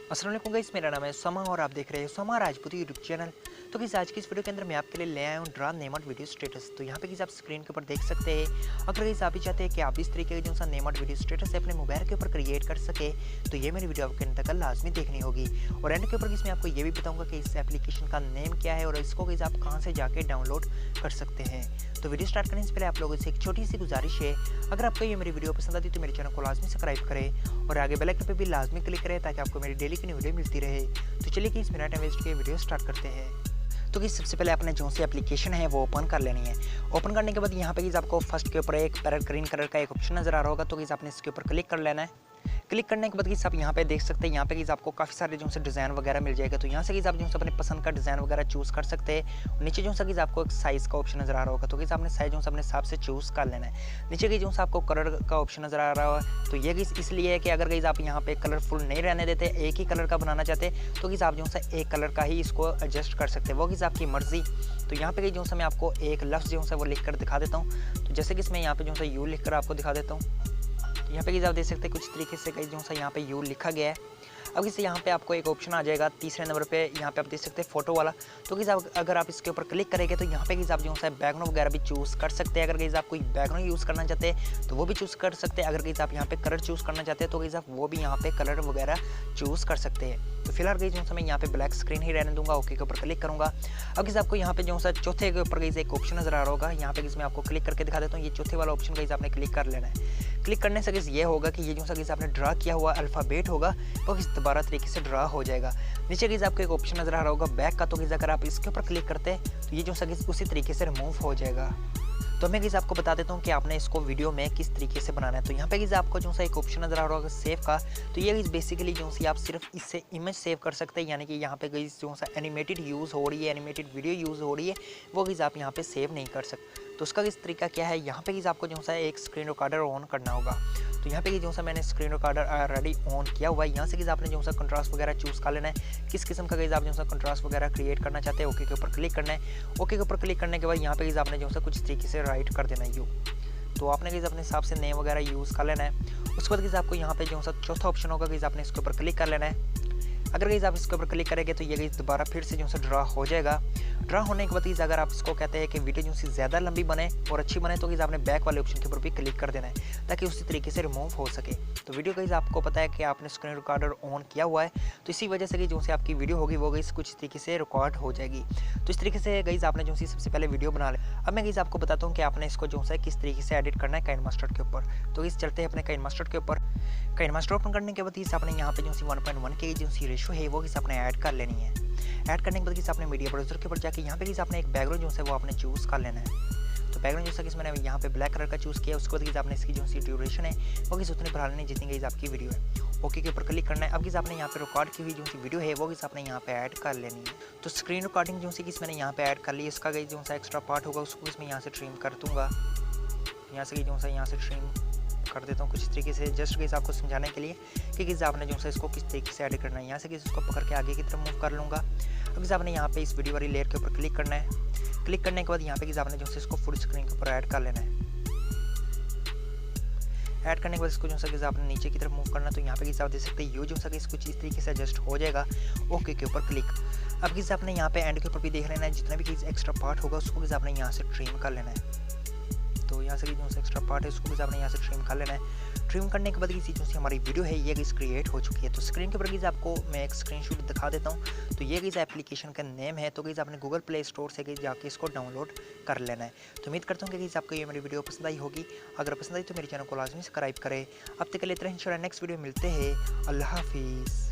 अस्सलाम वालेकुम गाइस, मेरा नाम है उसामा और आप देख रहे हैं उसामा राजपूत यूट्यूब चैनल। तो गाइस आज की इस वीडियो के अंदर मैं आपके लिए ले आया हूँ ड्रा नेमड वीडियो स्टेटस। तो यहाँ पे गाइस आप स्क्रीन के ऊपर देख सकते हैं। अगर गाइस आप भी चाहते हैं कि आप इस तरीके का जो सा नेमड वीडियो स्टेटस है अपने मोबाइल के ऊपर क्रिएट कर सके, तो ये मेरी वीडियो आपके अंत तक लाजमी देखनी होगी। और एंड के ऊपर गाइस मैं आपको ये भी बताऊँगा कि इस एप्लीकेशन का नेम क्या है और इसको गाइस आप कहाँ से जाके डाउनलोड कर सकते हैं। तो वीडियो स्टार्ट करने से पहले आप लोगों से एक छोटी सी गुजारिश है, अगर आपको ये मेरी वीडियो पसंद आती है तो मेरे चैनल को लाजमी सब्सक्राइब करें और आगे बेल आइकन पे भी लाजमी क्लिक करें ताकि आपको मेरी डेली की न्यू वीडियो मिलती रहे। तो चलिए कि इस मिनट टाइम वेस्ट के वीडियो स्टार्ट करते हैं। तो कि सबसे पहले आपने जो सी एप्लीकेशन है वो ओपन कर लेनी है। ओपन करने के बाद यहाँ पे गाइस आपको फर्स्ट के ऊपर एक पैरेट ग्रीन कलर का एक ऑप्शन नजर आ रहा होगा, तो गाइस आपने इसके ऊपर क्लिक कर लेना है। क्लिक करने के बाद गाइस आप यहाँ पे देख सकते हैं, यहाँ पे गाइस आपको काफ़ी सारे जो से डिज़ाइन वगैरह मिल जाएगा। तो यहाँ से गाइस आप जो अपने पसंद का डिज़ाइन वगैरह चूज़ कर सकते हैं। नीचे जो गाइस आपको एक साइज़ का ऑप्शन नजर आ रहा होगा, तो गाइस आपने साइज जो अपने हिसाब से चूज़ कर लेना है। नीचे गाइस जो आपको कलर का ऑप्शन नजर आ रहा है, तो ये गाइस इसलिए है कि अगर गाइस आप यहाँ पे कलरफुल नहीं रहने देते, एक ही कलर का बनाना चाहते तो गाइस आप जो एक कलर का ही इसको एडजस्ट कर सकते हैं, वो गाइस आपकी मर्जी। तो यहाँ पे गाइस जो मैं आपको एक लफ्ज़ जो है वो लिख कर दिखा देता हूँ। तो जैसे कि मैं यहाँ पे जो है यू लिख कर आपको दिखा देता हूँ। यहाँ पे गाइस आप देख सकते हैं कुछ तरीके से गाइस जो सा यहाँ पे यू लिखा गया है। अब इससे यहाँ पे आपको एक ऑप्शन आ जाएगा तीसरे नंबर पे, यहाँ पे आप देख सकते हैं फोटो वाला। तो गाइस अगर आप इसके ऊपर क्लिक करेंगे तो यहाँ पे गाइस आप जो है बैकग्राउंड वगैरह भी चूज़ कर सकते हैं। अगर गाइस आप कोई बैकग्राउंड यूज़ करना चाहते हैं तो वो भी चूज़ कर सकते हैं। अगर गाइस आप यहाँ पे कलर चूज़ करना चाहते हैं तो गाइस आप वो भी यहाँ पे कलर वगैरह चूज़ कर सकते हैं। तो फिलहाल गाइस जो मैं यहाँ पे ब्लैक स्क्रीन ही रहने दूंगा, ओके के ऊपर क्लिक करूँगा। अब गाइस आपको यहाँ पे जो है चौथे के ऊपर गाइस एक ऑप्शन नजर आ रहा होगा, यहाँ पे गाइस मैं आपको क्लिक करके दिखा देता हूँ। ये चौथे वाला ऑप्शन गाइस आपने क्लिक कर लेना है। क्लिक करने से गाइस ये होगा कि ये जो सा गाइस आपने ड्रा किया हुआ अल्फ़ाबेट होगा वो गाइस दोबारा तरीके से ड्रा हो जाएगा। नीचे गाइस आपको एक ऑप्शन नजर आ रहा होगा बैक का, तो गाइस अगर आप इसके ऊपर क्लिक करते हैं तो ये जो सा गाइस उसी तरीके से रिमूव हो जाएगा। तो मैं गाइस आपको बता देता हूँ कि आपने इसको वीडियो में किस तरीके से बनाना है। तो यहाँ पे गाइस आपको जो सा एक ऑप्शन नजर आ रहा होगा सेव का, तो ये गाइस बेसिकली जो सी आप सिर्फ इससे इमेज सेव कर सकते हैं, यानी कि यहाँ पे गाइस जो सा एनिमेटेड यूज़ हो रही है, एनिमेटेड वीडियो यूज़ हो रही है, वो गाइस आप यहाँ पे सेव नहीं कर सकते। तो उसका किस तरीका क्या है, यहाँ पे गाइस आपको जो सा एक स्क्रीन रिकॉर्डर ऑन करना होगा। तो यहाँ पे जो सा मैंने स्क्रीन रिकॉर्डर ऑलरेडी ऑन किया हुआ है। यहाँ से गाइस आपने जो सा कंट्रास्ट वगैरह चूज़ कर लेना है, किस किस्म का गाइस आप जो सा कंट्रास्ट वगैरह क्रिएट करना चाहते हैं। ओके के ऊपर क्लिक करना है। ओके के ऊपर क्लिक करने के बाद यहाँ पे गाइस आपने जो सा कुछ तरीके से राइट कर देना है यू। तो आपने गाइस अपने हिसाब से नेम वगैरह यूज़ कर लेना है। उसके बाद गाइस आपको यहाँ पे जो सा चौथा ऑप्शन होगा गाइस आपने इसके ऊपर क्लिक कर लेना है। अगर गाइस आप इसके ऊपर क्लिक करेंगे तो ये गाइस दोबारा फिर से जो सा ड्रा हो जाएगा। ड्रा होने के बाद गाइस अगर आप इसको कहते हैं कि वीडियो जो सी ज़्यादा लंबी बने और अच्छी बने तो गाइस आपने बैक वाले ऑप्शन के ऊपर भी क्लिक कर देना है ताकि उसी तरीके से रिमूव हो सके। तो वीडियो गाइस आपको पता है कि आपने स्क्रीन रिकॉर्डर ऑन किया हुआ है, तो इसी वजह से जो से आपकी वीडियो होगी वो गाइस कुछ तरीके से रिकॉर्ड हो जाएगी। तो इस तरीके से गाइस आपने जो सी सबसे पहले वीडियो बना ले। अब मैं गाइस आपको बताता हूँ कि आपने इसको जो है किस तरीके से एडिट करना है काइनमास्टर के ऊपर। तो गाइस चलते हैं अपने काइनमास्टर के ऊपर। काइनमास्टर ओपन करने के बाद गाइस आपने यहाँ पे जो सी 1.1 की जो सी रेशो है वो गाइस आपने ऐड कर लेनी है। ऐड करने के बाद गाइस आपने मीडिया ब्राउज़र के ऊपर जाके यहाँ पे गाइस आपने एक बैकग्राउंड जो है वो आपने चूज़ कर लेना है। तो बैकग्राउंड जैसा कि मैंने यहाँ पे ब्लैक कलर का चूज़ किया, उसके बाद गाइस आपने इसकी जो सी ड्यूरेशन है वो गाइस उतनी बढ़ा लेनी जितनी गाइस आपकी वीडियो है। ओके के ऊपर क्लिक करना है। अब गाइस आपने यहाँ पे रिकॉर्ड की हुई जो सी वीडियो है वो गाइस आपने यहाँ पे ऐड कर लेनी है। तो स्क्रीन रिकॉर्डिंग जो सी किस मैंने यहाँ पे ऐड कर ली, इसका गाइस जो सा एक्स्ट्रा पार्ट होगा उसको इसमें यहाँ से ट्रिम कर दूँगा। यहाँ से जो सा यहाँ से ट्रिम कर देता हूँ कुछ तरीके से, जस्ट गाइस आपको समझाने के लिए कि गाइस आपने जो सा इसको किस तरीके से ऐड करना है। यहाँ से गाइस उसको पकड़ के आगे की तरफ मूव कर लूँगा। अब गाइस आपने यहाँ पे इस वीडियो वाली लेयर के ऊपर क्लिक करना है। क्लिक करने के बाद यहाँ पे गाइस आपने जो है इसको फुल स्क्रीन के ऊपर ऐड कर लेना है। ऐड करने के बाद इसको जो है आपने नीचे की तरफ मूव करना है। तो यहाँ पे गाइस आप देख सकते हैं यू जो है कुछ इस तरीके से एडजस्ट हो जाएगा। ओके के ऊपर क्लिक। अब गाइस आपने यहाँ पे एंड के ऊपर भी देख लेना है, जितना भी गाइस एक्स्ट्रा पार्ट होगा उसको गाइस आपने यहाँ से ट्रिम कर लेना है। तो यहाँ से जो एक्स्ट्रा पार्ट है उसको भी आपने यहाँ से ट्रिम कर लेना है। ट्रिम करने के बाद किसी जो सी हमारी वीडियो है ये गाइस क्रिएट हो चुकी है। तो स्क्रीन के ऊपर गाइस आपको मैं एक स्क्रीनशॉट दिखा देता हूँ। तो ये गाइस एप्लीकेशन का नेम है। तो गाइस आपने गूगल प्ले स्टोर से गाइस जाके इसको डाउनलोड कर लेना है। तो उम्मीद करता हूँ कि गाइस आपको ये मेरी वीडियो पसंद आई होगी। अगर पसंद आई तो मेरे चैनल को लाजमी सब्सक्राइब करें। अब तक के लिए इंशाल्लाह नेक्स्ट वीडियो मिलते हैं। अल्लाह हाफिज़।